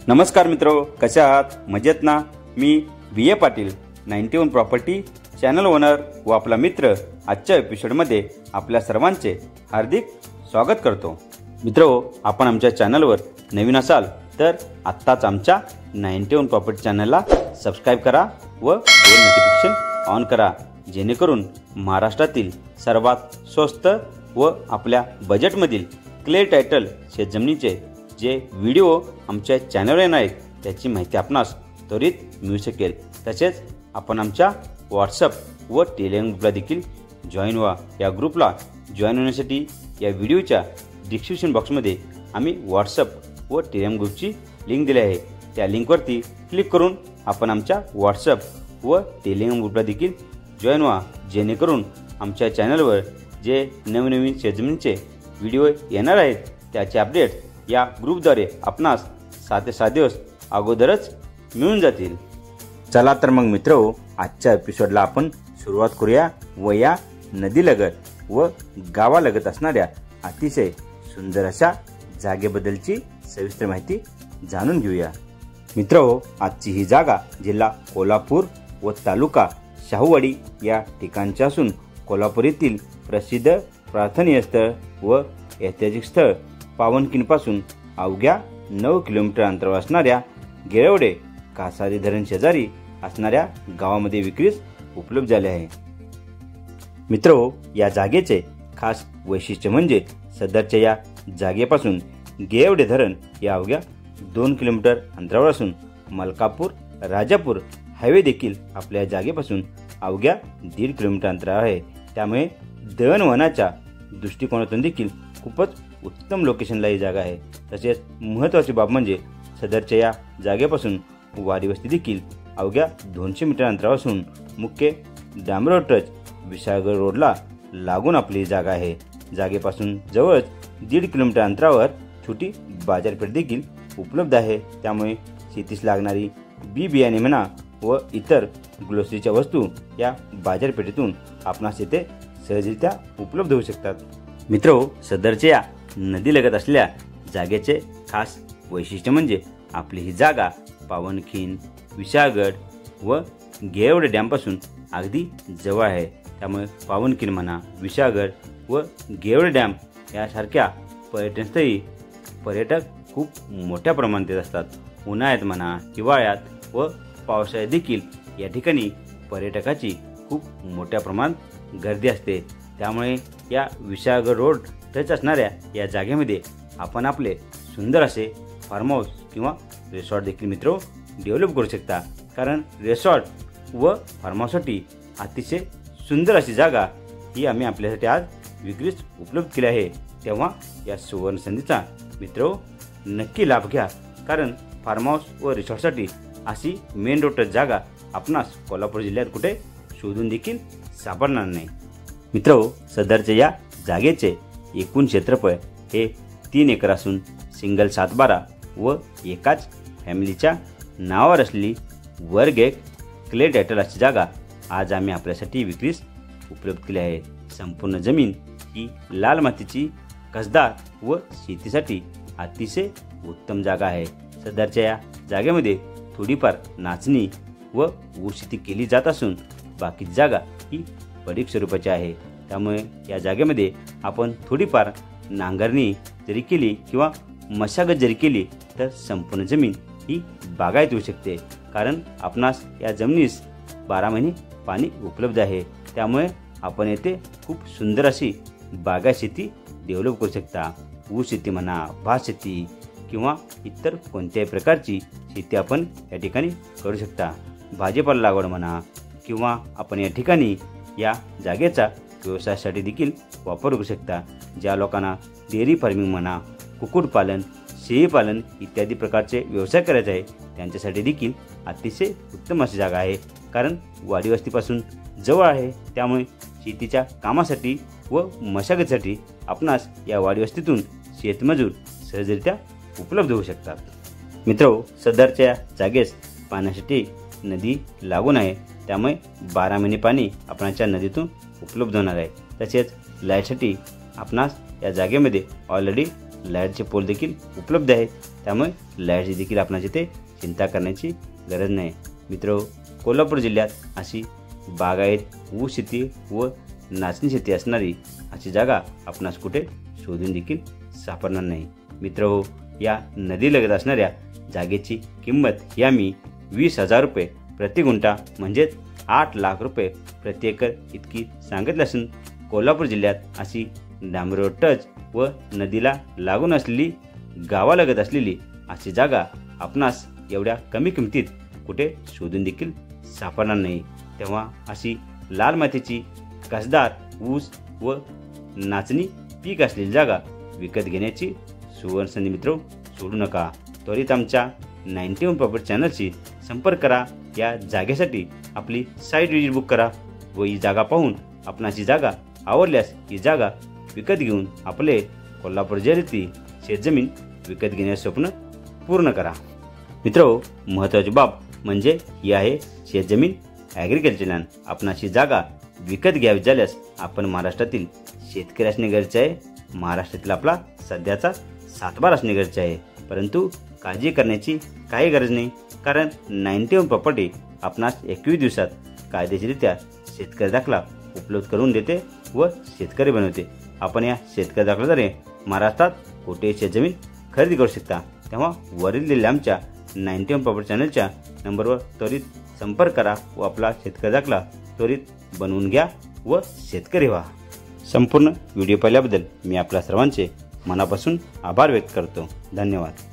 नमस्कार मित्रो, कसे आहात? मजेत ना? मी VA Patil 91 property channel owner व आपला मित्र आजच्या एपिसोडमध्ये आपल्या सर्वांचे हार्दिक स्वागत करतो। मित्रो, आपण आमच्या चॅनलवर नवीन असाल तर आत्ताच आमच्या 91 प्रॉपर्टी चॅनलला सबस्क्राइब करा व बेल नोटिफिकेशन ऑन करा, जेणेकरून महाराष्ट्रातील सर्वात स्वस्त व आपल्या बजेटमधील क्लिअर टायटल शेतजमिनीचे जे व्हिडिओ आमच्या चॅनलवर येणार आहेत त्याची माहिती आपणास त्वरित मिळू शकेल। तसेच आपण आमच्या व्हॉट्सअप व टेलिग्राम ग्रुपला देखील जॉईन व्हा। या ग्रुपला जॉईन होण्यासाठी या व्हिडिओच्या डिस्क्रिप्शन बॉक्समध्ये आम्ही व्हॉट्सअप व टेलिग्राम ग्रुपची लिंक दिली आहे। त्या लिंकवरती क्लिक करून आपण आमच्या व्हॉट्सअप व टेलिग्राम ग्रुपला देखील जॉईन व्हा, जेणेकरून आमच्या चॅनलवर जे नवनवीन शेतजमिनीचे व्हिडिओ येणार आहेत त्याचे अपडेट्स या ग्रुपद्वारे आपणास 7 ते 7 दिवस अगोदरच मिळून जातील। चला तर मग मित्रो, आजच्या एपिसोडला आपण सुरुवात करूया व या नदीलगत व गावालगत असणाऱ्या अतिशय सुंदर अशा जागेबद्दलची सविस्तर माहिती जाणून घेऊया। मित्रो, आजची ही जागा जिल्हा कोल्हापूर व तालुका शाहूवाडी या ठिकाणची असून कोल्हापूर येथील प्रसिद्ध प्रार्थनीय स्थळ व ऐतिहासिक स्थळ पावनखिंडपासून अवघ्या 9 किलोमीटर अंतरावर असणाऱ्या गेळवडे कासारी धरण शेजारी असणाऱ्या गावामध्ये विक्रीस उपलब्ध झाले आहे। मित्रो, या जागेचे खास वैशिष्ट्य म्हणजे सदरच्या या जागेपासून गेळवडे धरण या अवघ्या 2 किलोमीटर अंतरावर असून मलकापूर राजापूर हायवे देखील आपल्या जागेपासून अवघ्या 1.5 किलोमीटर अंतरावर आहे। त्यामुळे दळणवळणाच्या दृष्टिकोनातून देखील खूपच उत्तम लोकेशनला ही जागा आहे। तसेच महत्त्वाची बाब म्हणजे सदरच्या या जागेपासून वाडी वस्ती देखील अवघ्या 200 मीटर अंतरावर असून मुख्य डांबर टच विशाळगड रोडला लागून आपली जागा आहे। जागेपासून जवळच 1.5 किलोमीटर अंतरावर छोटी बाजारपेठ देखील उपलब्ध आहे। त्यामुळे शेतीस लागणारी बी बियाणे म्हणा व इतर ग्रोसरीच्या वस्तू या बाजारपेठेतून आपणास येथे सहजरित्या उपलब्ध होऊ शकतात। मित्रो, सदरच्या या नदीलगत असलेल्या जागेचे खास वैशिष्ट्य म्हणजे आपली ही जागा पावनखिंड, विशाळगड व गेळवडे डॅमपासून अगदी जवळ आहे। त्यामुळे पावनखिंड म्हणा, विशाळगड व गेळवडे डॅम यासारख्या पर्यटनस्थळी पर्यटक खूप मोठ्या प्रमाणात येत असतात। उन्हाळ्यात म्हणा, हिवाळ्यात व पावसाळ्यात देखील या ठिकाणी पर्यटकाची खूप मोठ्या प्रमाणात गर्दी असते। त्यामुळे या विशाळगड रोड टच असणाऱ्या या जागेमध्ये आपण आपले सुंदर असे फार्म हाऊस किंवा रिसॉर्ट देखील मित्रो डेव्हलप करू शकता। कारण रिसॉर्ट व फार्म हाऊससाठी अतिशय सुंदर अशी जागा ही आम्ही आपल्यासाठी आज विक्रीस उपलब्ध केली आहे। तेव्हा या सुवर्ण संधीचा मित्रो नक्की लाभ घ्या, कारण फार्म हाऊस व रिसॉर्टसाठी अशी मेन रोड टच जागा आपणास कोल्हापूर जिल्ह्यात कुठे शोधून देखील सापडणार नाही। मित्रो, सदरच्या या जागेचे एकूण क्षेत्रफळ हे 3 एकर असून सिंगल 7/12 व एकाच फॅमिलीच्या नावावर असलेली वर्ग 1 क्लिअर टायटल अशी जागा आज आम्ही आपल्यासाठी विक्रीस उपलब्ध केली आहे। संपूर्ण जमीन ही लाल मातीची कसदार व शेतीसाठी अतिशय उत्तम जागा आहे। सदरच्या या जागेमध्ये थोडीफार नाचणी व ऊस शेती केली जात असून बाकीची जागा ही पडीक स्वरूपाची आहे। त्यामुळे या जागेमध्ये आपण थोडीफार नांगरणी जरी केली किंवा मशागत जरी केली तर संपूर्ण जमीन ही बागायत होऊ शकते, कारण आपणास या जमिनीस 12 महिने पाणी उपलब्ध आहे। त्यामुळे आपण येथे खूप सुंदर अशी बागायत शेती डेव्हलप करू शकता। ऊस शेती म्हणा, भात शेती किंवा इतर कोणत्याही प्रकारची शेती आपण या ठिकाणी करू शकता। भाजीपाला लागवड म्हणा किंवा आपण या ठिकाणी या जागेचा व्यवसायासाठी देखील वापर करू शकता। ज्या लोकांना डेअरी फार्मिंग म्हणा, कुक्कुटपालन, शेळीपालन इत्यादी प्रकारचे व्यवसाय करायचे आहे त्यांच्यासाठी देखील अतिशय उत्तम अशी जागा आहे, कारण वाडी वस्तीपासून जवळ आहे। त्यामुळे शेतीच्या कामासाठी व मशागतीसाठी आपणास या वाडी वस्तीतून शेतमजूर सहजरित्या उपलब्ध होऊ शकतात। मित्रो, सदरच्या जागेस पाण्यासाठी नदी लागून आहे, त्यामुळे 12 महिने पाणी आपणाच्या नदीतून उपलब्ध होणार आहे। तसेच लाईटसाठी आपणास या जागेमध्ये ऑलरेडी लाईटचे पोल देखील उपलब्ध आहेत, त्यामुळे लाईटची देखील आपणास इथे चिंता करण्याची गरज नाही। मित्र, कोल्हापूर जिल्ह्यात अशी बागायत ऊस शेती व नाचणी शेती असणारी अशी जागा आपणास कुठे शोधून देखील सापडणार नाही। मित्र, या नदीलगत असणाऱ्या जागेची किंमत या मी 20,000 रुपये प्रति गुंठा म्हणजेच 8 लाख रुपये प्रति एकर इतकी सांगितली असून कोल्हापूर जिल्ह्यात अशी डांबरोड टच व नदीला लागून असलेली गावालगत असलेली अशी जागा आपणास एवढ्या कमी किमतीत कुठे शोधून देखील सापडणार नाही। तेव्हा अशी लाल मातीची कसदार ऊस व नाचणी पीक असलेली जागा विकत घेण्याची सुवर्ण संधी मित्र सोडू नका। त्वरित आमच्या 91 प्रॉपर्टी चॅनलशी संपर्क करा। या जागेसाठी आपली साईट विजिट बुक करा व ही जागा पाहून आपणाची जागा आवडल्यास ही जागा विकत घेऊन आपले कोल्हापूर जिल्ह्यातील शेतजमीन विकत घेण्याचे स्वप्न पूर्ण करा। मित्र, महत्त्वाची बाब म्हणजे ही आहे शेतजमीन ॲग्रिकल्चर लँड। आपणाची जागा विकत घ्यावी झाल्यास आपण महाराष्ट्रातील शेतकरी असणे गरजेचे आहे। महाराष्ट्रातील आपला सध्याचा सातबार असणे गरजेचे आहे, परंतु काळजी करण्याची काही गरज नाही, कारण 91 प्रॉपर्टी आपणास 21 दिवसात कायदेशीररित्या शेतकरी दाखला उपलब्ध करून देते व शेतकरी बनवते। आपण या शेतकरी दाखल्याद्वारे महाराष्ट्रात कोठेही शेतजमीन खरेदी करू शकता। तेव्हा वरील दिलेल्या आमच्या 91 प्रॉपर्टी चॅनलच्या नंबरवर त्वरित संपर्क करा व आपला शेतकरी दाखला त्वरित बनवून घ्या व शेतकरी व्हा। संपूर्ण व्हिडिओ पाहिल्याबद्दल मी आपल्या सर्वांचे मनापासून आभार व्यक्त करतो। धन्यवाद।